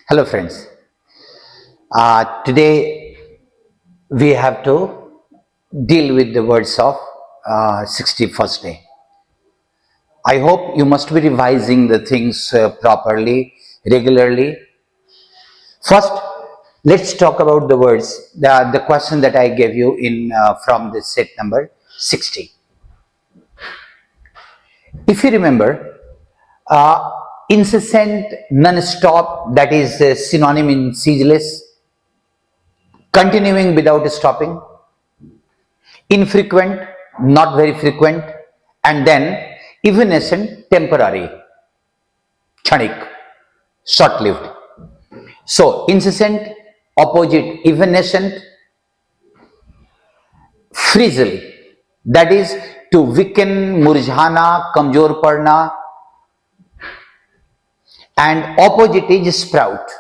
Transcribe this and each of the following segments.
Hello, friends. Today we have to deal with the words of 61st day. I hope you must be revising the things properly, regularly. First, let's talk about the words, the question that I gave you in from the set number 60. If you remember, uh, incessant, non-stop, that is synonym in ceaseless, continuing without stopping, infrequent, not very frequent, and then evanescent, temporary, chanik, short-lived. So incessant, opposite, evanescent, frizzle, that is to weaken, murjhana, kamjor padna, and opposite is sprout,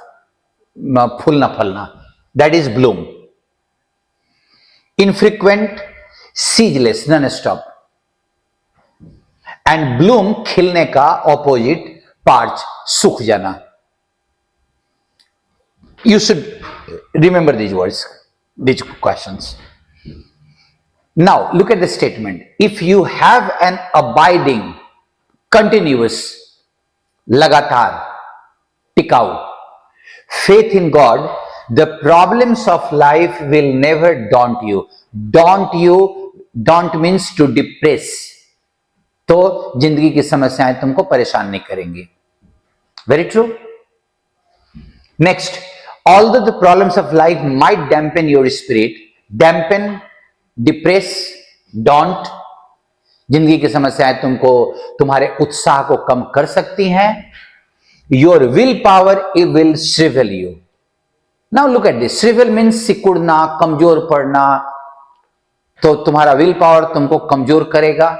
phulna phalna, that is bloom. Infrequent, ceaseless, non-stop, and Bloom खिलने का opposite parch सूख जाना. You should remember these words, these questions. Now look at the statement. If you have an abiding, continuous, लगातार, टिकाऊ faith in God, the problems of life will never daunt you. Daunt means to depress. तो जिंदगी की समस्याएं तुमको परेशान नहीं करेंगी. Very true. Next, although the problems of life might dampen your spirit, dampen, depress, daunt, जिंदगी की समस्याएं तुमको तुम्हारे उत्साह को कम कर सकती हैं. Your willpower will shrivel you. Now look at this. Shrivel means सिकुड़ना, कमजोर पड़ना. तो तुम्हारा विल पावर तुमको कमजोर करेगा,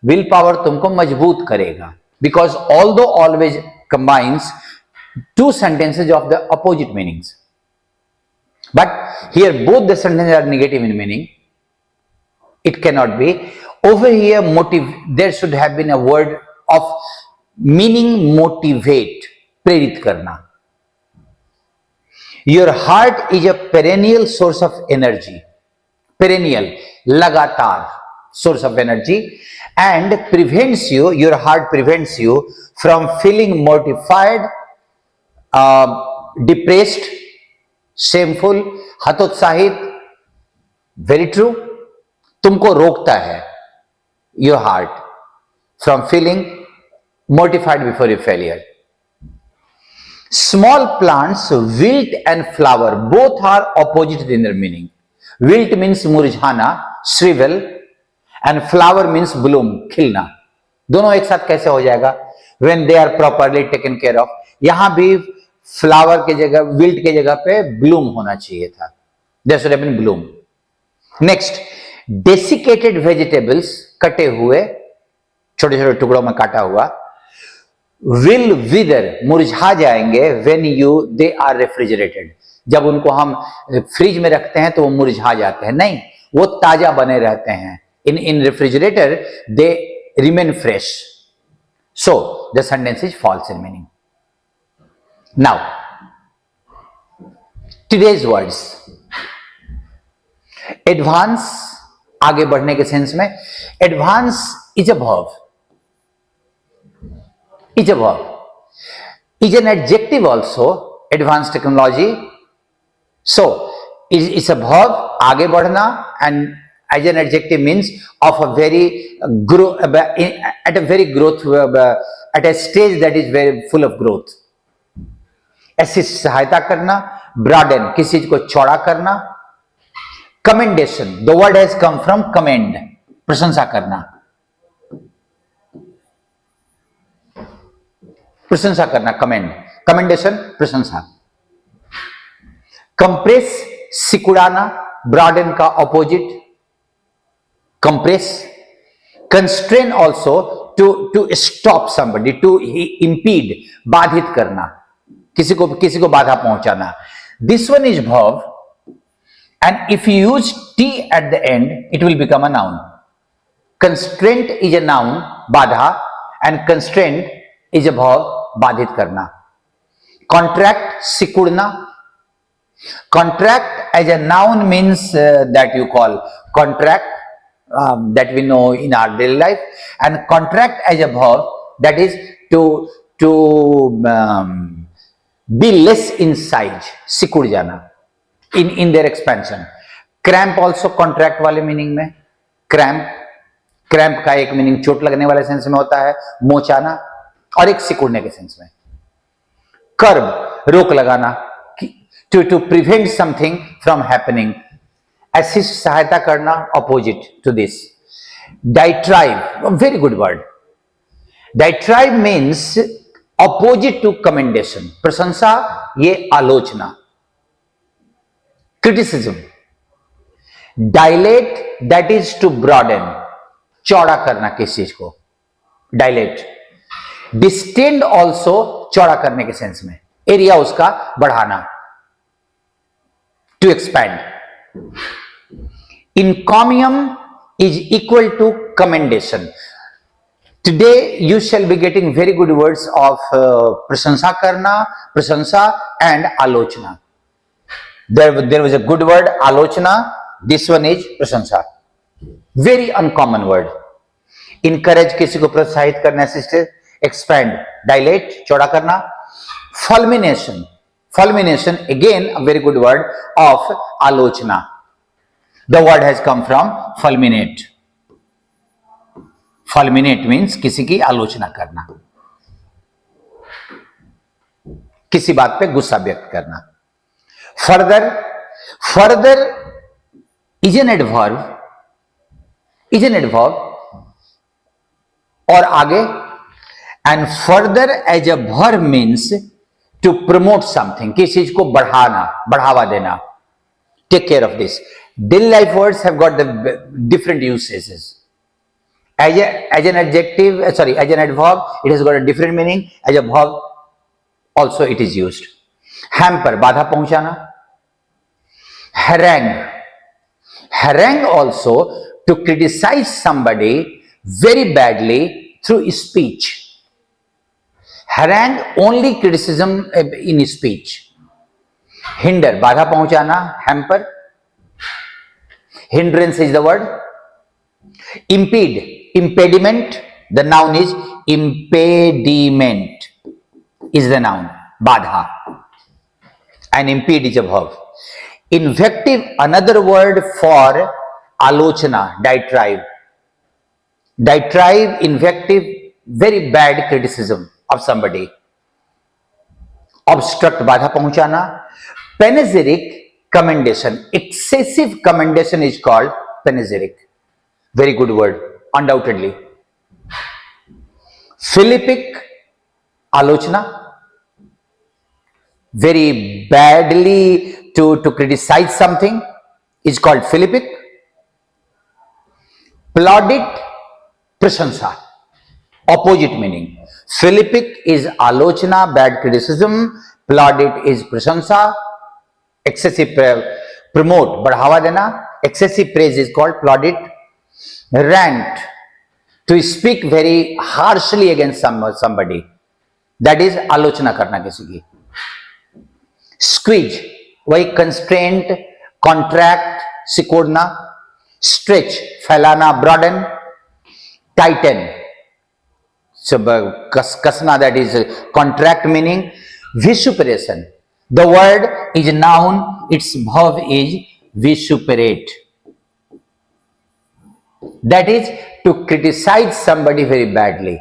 विल पावर तुमको मजबूत करेगा. Because although always combines two sentences of the opposite meanings, but here both the sentences are negative in meaning. It cannot be. Over here, there should have been a word of meaning motivate, प्रेरित करना. Your heart is a perennial source of energy. Perennial, लगातार source of energy, and your heart prevents you from feeling mortified, depressed, shameful, हतोत्साहित. Very true. तुमको रोकता है, your heart, from feeling mortified before your failure. Small plants, wilt and flower, both are opposite in their meaning. Wilt means murjhana, shrivel, and flower means bloom, खिलना. दोनों एक साथ कैसे हो जाएगा? When they are properly taken care of. यहां भी flower के जगह, विल्ट के जगह पे ब्लूम होना चाहिए था. There should have been bloom. Next, desiccated vegetables, कटे हुए, छोटे छोटे टुकड़ों में काटा हुआ, will wither, मुरझा जाएंगे, when they are refrigerated. जब उनको हम फ्रिज में रखते हैं तो वो मुरझा जाते हैं. नहीं, वो ताजा बने रहते हैं. In refrigerator, they remain fresh. So the sentence is false in meaning. Now, today's words. Advance, आगे बढ़ने के सेंस में. Advance is a verb. Is a verb. Is an adjective also. Advanced technology. So it's a verb, आगे बढ़ना, and as an adjective means of a very at a very growth, at a stage that is very full of growth. Assist, सहायता करना. Broaden, किसी चीज को चौड़ा करना. Commendation, the word has come from commend, प्रशंसा करना. प्रशंसा करना, commend. Commendation, प्रशंसा. Compress, सिकुड़ाना. Broaden का opposite, compress. Constrain also, to stop somebody, to impede, बाधित करना, किसी को बाधा पहुंचाना. This one is verb, and if you use t at the end, it will become a noun. Constraint is a noun, बाधा, and constraint is a verb, बाधित करना. Contract, sikudna. Contract as a noun means that you call contract, that we know in our daily life, and contract as a verb, that is to be less in size, सिकुड़ जाना, in their expansion. Cramp also contract वाले meaning में, cramp का एक meaning चोट लगने वाले sense में होता है, मोचाना, और एक सिकुड़ने के सेंस में. कर्ब, रोक लगाना, to prevent something from happening. Assist, सहायता करना, opposite to this. Diatribe, a very good word. Diatribe means opposite to commendation. प्रशंसा, ये आलोचना. Criticism. Dilate, that is to broaden. चौड़ा करना किस चीज को, डायलेट. डिस्टेंड ऑल्सो चौड़ा करने के सेंस में, एरिया उसका बढ़ाना, to expand. Encomium is equal to commendation. Today you shall be getting very good words of प्रशंसा करना, प्रशंसा एंड आलोचना. There was a good word आलोचना, दिस वन इज प्रशंसा. Very uncommon word. इनकरेज, किसी को प्रोत्साहित करना, असिस्ट. एक्सपैंड, डायलेट, चौड़ा करना. Fulmination, fulmination again a very good word of आलोचना. The word has come from fulminate. Fulminate means किसी की आलोचना करना, किसी बात पे गुस्सा व्यक्त करना. Further, further is an adverb, is an adverb, और आगे. And further as a verb means to promote something, किसी चीज को बढ़ाना, बढ़ावा देना. Take care of this. Daily life words have got the different usages. As an adjective, sorry, as an adverb, it has got a different meaning. As a verb, also it is used. Hamper, बाधा पहुंचाना. Harangue, harangue also to criticize somebody very badly through speech. Harangue only criticism in speech. Hinder, बाधा पहुंचाना, hamper. Hindrance is the word. Impede, impediment, the noun is impediment, is the noun, badha, and impede is a verb. Invective, another word for alochana, diatribe. Diatribe, invective, very bad criticism of somebody. Obstruct, badha पहुंचाना. Panegyric, commendation, excessive commendation is called panegyric. Very good word, undoubtedly. Philippic, alochana, very badly to criticize something is called philippic. Plaudit, prashansa, opposite meaning. Philippic is alochana, bad criticism. Plaudit is prashansa, excessive promote, बढ़ावा देना. Excessive praise is called plaudit. Rant, to speak very harshly against somebody, that is आलोचना करना किसी की. Squeeze, वही constraint, contract, सिकोड़ना. Stretch, फैलाना, broaden. Tighten, कसना, that is contract meaning. Vituperation, the word is noun, its verb is vituperate. That is to criticize somebody very badly.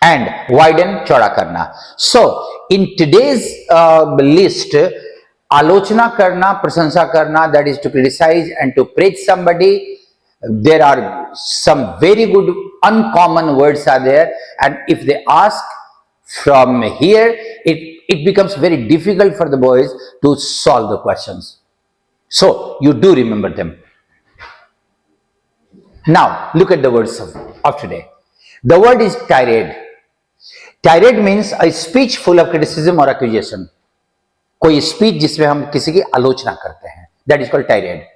And widen, चौड़ा करना. So in today's list, आलोचना करना, प्रशंसा करना, that is to criticize and to praise somebody. There are some very good uncommon words are there, and if they ask from here, it becomes very difficult for the boys to solve the questions. So you do remember them. Now, look at the words of today. The word is tirade. Tirade means a speech full of criticism or accusation. कोई speech जिसमें हम किसी की आलोचना करते हैं. That is called tirade.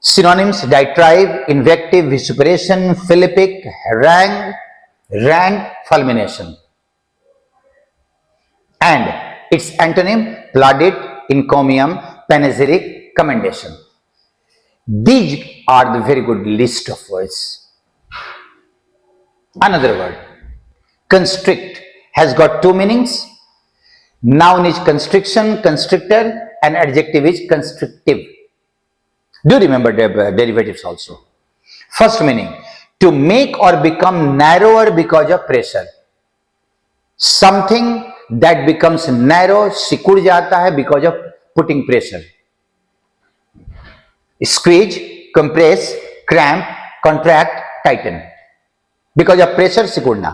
Synonyms: diatribe, invective, vituperation, philippic, harangue, rant, fulmination. and its antonym plaudit, encomium, panegyric, commendation. These are the very good list of words. Another word, constrict, has got two meanings. Noun is constriction, constrictor, and adjective is constrictive. Do remember the derivatives also. First meaning, to make or become narrower because of pressure. Something that becomes narrow, सिकुड़ जाता है because of putting pressure. Squeeze, compress, cramp, contract, tighten. Because of pressure सिकुड़ना.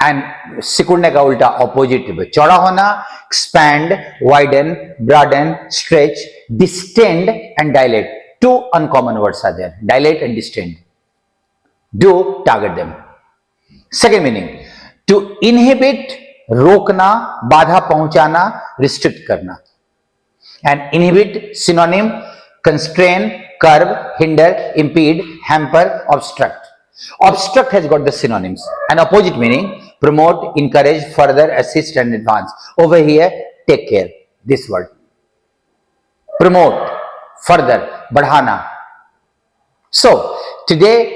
And सिकुड़ने का उल्टा opposite, चौड़ा होना, expand, widen, broaden, stretch, distend and dilate. Two uncommon words are there, dilate and distend. Do target them. Second meaning, to inhibit, रोकना, बाधा पहुंचाना, restrict करना. And inhibit synonym, constrain, curb, hinder, impede, hamper, obstruct. Obstruct has got the synonyms. And opposite meaning, promote, encourage, further, assist and advance. Over here, take care. This word. Promote, further, बढ़ाना. So, today,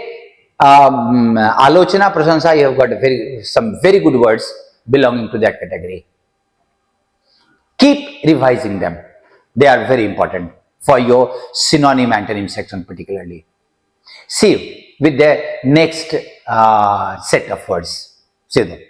Alochana, Prasansa, you have got some very good words belonging to that category. Keep revising them. They are very important for your synonym antonym section particularly. See you with the next set of words. See you then.